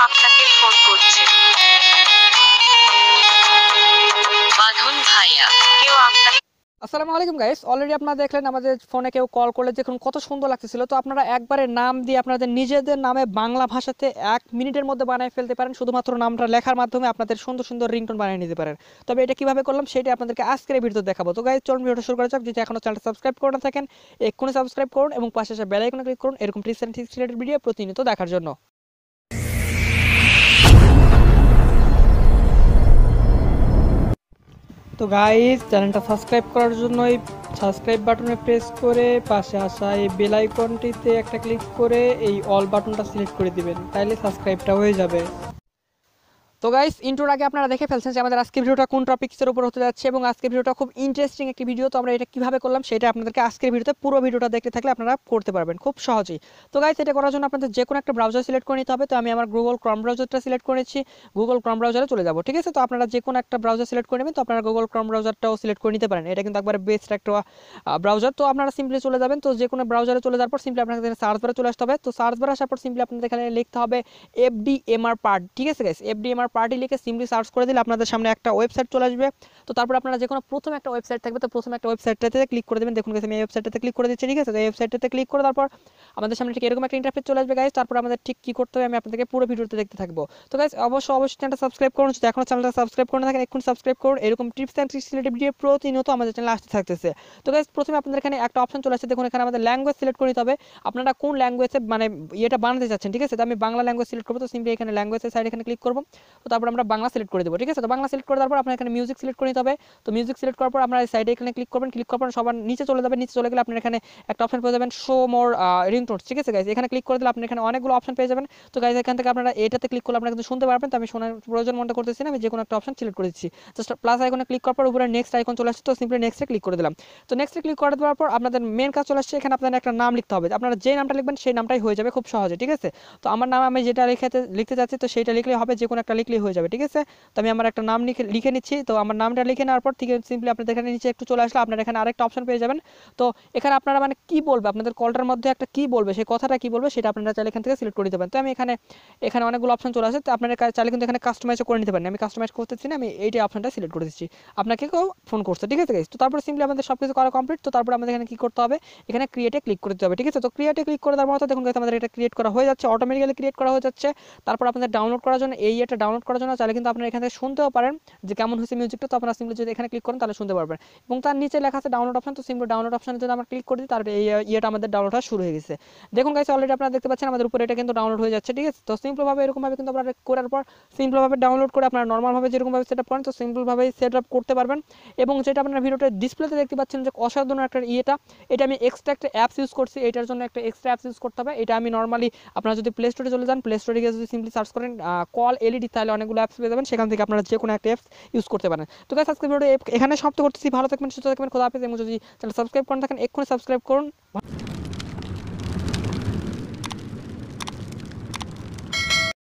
আপনাকে ফোন করছে। বাঁধন ভাইয়া, কেউ আপনাকে। আসসালামু আলাইকুম গাইস, অলরেডি আপনারা দেখলেন আমাদের ফোনে কেউ কল করলে দেখুন কত সুন্দর লাগতেছিল। তো আপনারা একবারে নাম দিয়ে আপনাদের নিজেদের নামে বাংলা ভাষাতে 1 মিনিটের মধ্যে বানিয়ে ফেলতে পারেন, শুধুমাত্র নামটা লেখার মাধ্যমে আপনাদের সুন্দর সুন্দর রিংটোন বানিয়ে নিতে পারেন। তবে এটা কিভাবে করলাম সেটা আপনাদেরকে আজকের এই ভিডিওতে দেখাবো। তো গাইস চলুন ভিডিওটা শুরু করা যাক। যদি এখনো চ্যানেলটা সাবস্ক্রাইব করে না থাকেন এক্ষুনি সাবস্ক্রাইব করুন এবং পাশে আসা বেল আইকনে ক্লিক করুন এরকম tips and tricks related video প্রতিনিয়ত দেখার জন্য। তো গাইস চ্যানেলটা সাবস্ক্রাইব করার জন্য এই সাবস্ক্রাইব বাটনে প্রেস করে পাশে আসা এই বেল আইকনটিতে একটা ক্লিক করে এই অল বাটনটা সিলেক্ট করে দিবেন, তাইলে সাবস্ক্রাইবটা হয়ে যাবে। তো গাইস ইন্ট্রোর আগে আপনারা দেখে ফেলছেন যে আমাদের আজকের ভিডিওটা কোন টপিক্সের উপর হতে যাচ্ছে এবং আজকের ভিডিওটা খুব ইন্টারেস্টিং একটি ভিডিও। তো আমরা এটা কিভাবে করলাম সেটা আপনাদেরকে আজকের ভিডিওতে পুরো ভিডিওটা দেখতে থাকলে আপনারা করতে পারবেন খুব সহজেই। তো গাইস এটা করার জন্য আপনাদের যে কোনো একটা ব্রাউজার সিলেক্ট করে নিতে হবে। তো আমি আমার গুগল ক্রোম ব্রাউজারটা সিলেক্ট করেছি, গুগল ক্রোম ব্রাউজারে চলে যাব, ঠিক আছে। তো আপনারা যে কোনো একটা ব্রাউজার সিলেক্ট করে নেবেন। তো আপনারা গুগল ক্রোম ব্রাউজারটাও সিলেক্ট করে নিতে পারেন, এটা কিন্তু একবারে বেস্ট একটা ব্রাউজার। তো আপনারা সিম্পলি চলে যাবেন, তো যে কোনো ব্রাউজারে চলে যাওয়ার পর সিম্পলি আপনাদের সার্চ বারে চলে আসতে হবে। তো সার্চ বারে আসার পর সিম্পলি আপনাদের এখানে লিখতে হবে FDMR পার্ট, ঠিক আছে গাইস। FDMR পার্টি লিখে সিম্পলি সার্চ করে দিলে আপনাদের সামনে একটা ওয়েবসাইট চলে আসবে। তো তারপর আপনারা যে কোনো প্রথম একটা ওয়েবসাইট থাকবে, তো প্রথম একটা ওয়েবসাইটটাতে ক্লিক করে দেবেন। দেখুন গাইস আমি এই ওয়েবসাইটটাতে ক্লিক করে দিচ্ছি, ঠিক আছে। তো এই ওয়েবসাইটটাতে ক্লিক করে তারপর আমাদের সামনে ঠিক এরকম একটা ইন্টারফেস চলে আসবে গাইস। তারপর আমাদের ঠিক কি করতে হবে আমি আপনাদেরকে পুরো ভিডিওতে দেখতে থাকবো। তো গাইস অবশ্যই চ্যানেলটা সাবস্ক্রাইব করুন, যদি এখনো চ্যানেলটা সাবস্ক্রাইব করে না থাকেন এক্ষুনি সাবস্ক্রাইব করুন, এরকম tips and tricks related video প্রতিনিয়ত আমাদের চ্যানেলে আসতে থাকতেছে। তো গাইস প্রথমে আপনাদের এখানে একটা অপশন চলে আসছে, দেখুন এখানে আমাদের ল্যাঙ্গুয়েজ সিলেক্ট করে নিতে হবে। আপনারা কোন ল্যাঙ্গুয়েজে মানে এটা বানাতে চাচ্ছেন, ঠিক আছে। তো আমি বাংলা ল্যাঙ্গুয়েজ সিলেক্ট করবো। তো সিম্পলি এখানে ল্যাঙ্গুয়েজের সাইড এখানে ক্লিক করবো। তো তারপর আমরা বাংলা সিলেক্ট করে দেবো, ঠিক আছে। তো বাংলা সিলেক্ট করে তারপর আপনার এখানে মিউজিক সিলেক্ট করে নিতে হবে। তো মিউজিক সিলেক্ট করার পর আপনারা সাইডে এখানে ক্লিক করবেন, ক্লিক করার পর সবার নিচে চলে যাবেন। নিচে চলে গেলে আপনার এখানে একটা অপশন পেয়ে যাবেন শো মোর রিংটোনস, ঠিক আছে গাইস। এখানে ক্লিক করে দিলে আপনি এখানে অনেকগুলো অপশন পেয়ে যাবেন। তো গাইস এখান থেকে আপনারা এটাতে ক্লিক করলে আপনারা কিন্তু শুনতে পারবেন। তো আমি শোনার প্রয়োজন মনে করতেছি না, আমি যে কোনো একটা অপশন সিলেক্ট করে দিচ্ছি। জাস্ট প্লাস আইকনে ক্লিক করার পর উপরে নেক্সট আইকন চলে আসছে, তো সিম্পলি নেক্সটে ক্লিক করে দিলাম। তো নেক্সটে ক্লিক করে দেওয়ার পর আপনাদের মেন কাজ চলে আসছে, এখানে আপনাদের একটা নাম লিখতে হবে। আপনারা যে নামটা লিখবেন সেই নামটাই হয়ে যাবে খুব সহজে, ঠিক আছে। তো আমার নাম আমি যেটা লিখতে চাচ্ছি তো সেইটা লিখলেই হবে, যে কোনো একটা লিখলেই হয়ে যাবে, ঠিক আছে। তো আমি আমার একটা নাম লিখে নিচ্ছি। তো আমার নামটা লিখে নেওয়ার পর ঠিক সিম্পলি আপনাদের এখানে নিচে একটু চলে আসলে আপনারা এখানে আরেকটা অপশন পেয়ে যাবেন। তো এখানে আপনারা মানে কি বলবে, আপনাদের কলটার মধ্যে একটা কি বলবে, সেই কথাটা কি বলবে সেটা আপনারা চাইলে এখান থেকে সিলেক্ট করে দিতে পারেন। তো আমি এখানে অনেকগুলো অপশন চলে আসে, তো আপনারা চাইলে কিন্তু এখানে কাস্টমাইজ করে নিতে পারেন। আমি কাস্টমাইজ করতেছি না, আমি এইটা অপশনটা সিলেক্ট করে দিচ্ছি। আপনাকে কেউ ফোন করছে, ঠিক আছে গাইস। তো তারপর সিম্পলি আমাদের সব কিছু করা কমপ্লিট। তো তারপর আমাদের এখানে কি করতে হবে, এখানে ক্রিয়েটে ক্লিক করে দিতে হবে, ঠিক আছে। তো ক্রিয়েটে ক্লিক করে দেওয়ার মতো দেখুন গাইস আমাদের এটা ক্রিয়েট করা হয়ে যাচ্ছে, অটোমেটিক্যালি ক্রিয়েট করা হয়ে যাচ্ছে। তারপর আপনাদের ডাউনলোড করার জন্য এটা ডাউনলোড করার জন্য চাইলে কিন্তু আপনারা এখান থেকে শুনতেও পারেন যে কেমন হয়েছে মিউজিকটা। তো আপনারা সিম্পলি যদি এখানে ক্লিক করেন তাহলে শুনতে পারবেন এবং তার নিচে লেখা আছে ডাউনলোড অপশন। তো সিম্পলি ডাউনলোড অপশনে যদি আমরা ক্লিক করে দিই তারপরে এই ইয়েটা আমাদের ডাউনলোড হওয়া শুরু হয়ে গেছে। দেখুন গাইস অলরেডি আপনারা দেখতে পাচ্ছেন আমাদের উপরে এটা কিন্তু ডাউনলোড হয়ে যাচ্ছে, ঠিক আছে। তো সিম্পলভাবে এরকমভাবে কিন্তু আপনারা করার পর সিম্পলভাবে ডাউনলোড করে আপনারা নর্মালভাবে যেরকমভাবে সেট আপ করেন তো সিম্পলভাবে সেট আপ করতে পারবেন। এবং যেটা আপনারা ভিডিওতে ডিসপ্লেতে দেখতে পাচ্ছেন যে অসাধারণ একটা এটা আমি এক্সট্রা একটা অ্যাপস ইউজ করছি, এটার জন্য একটা এক্সট্রা অ্যাপস ইউজ করতে হবে। এটা আমি নর্মালি আপনারা যদি প্লে স্টোরে চলে যান, প্লে স্টোরে গিয়ে যদি সিম্পলি সার্চ করেন কল এলইডি তাহলে অনেকগুলো অ্যাপস পেয়ে যাবেন, সেখান থেকে আপনারা যে কোনো একটা অ্যাপস ইউজ করতে পারেন। তো গাইস আজকে ভিডিও এখানে সমাপ্ত করতেছি, ভালো থাকবেন সুস্থ থাকবেন, খোদা হাফেজ। এবং যদি চ্যানেল সাবস্ক্রাইব করেন থাকেন এক্ষুনি সাবস্ক্রাইব করুন।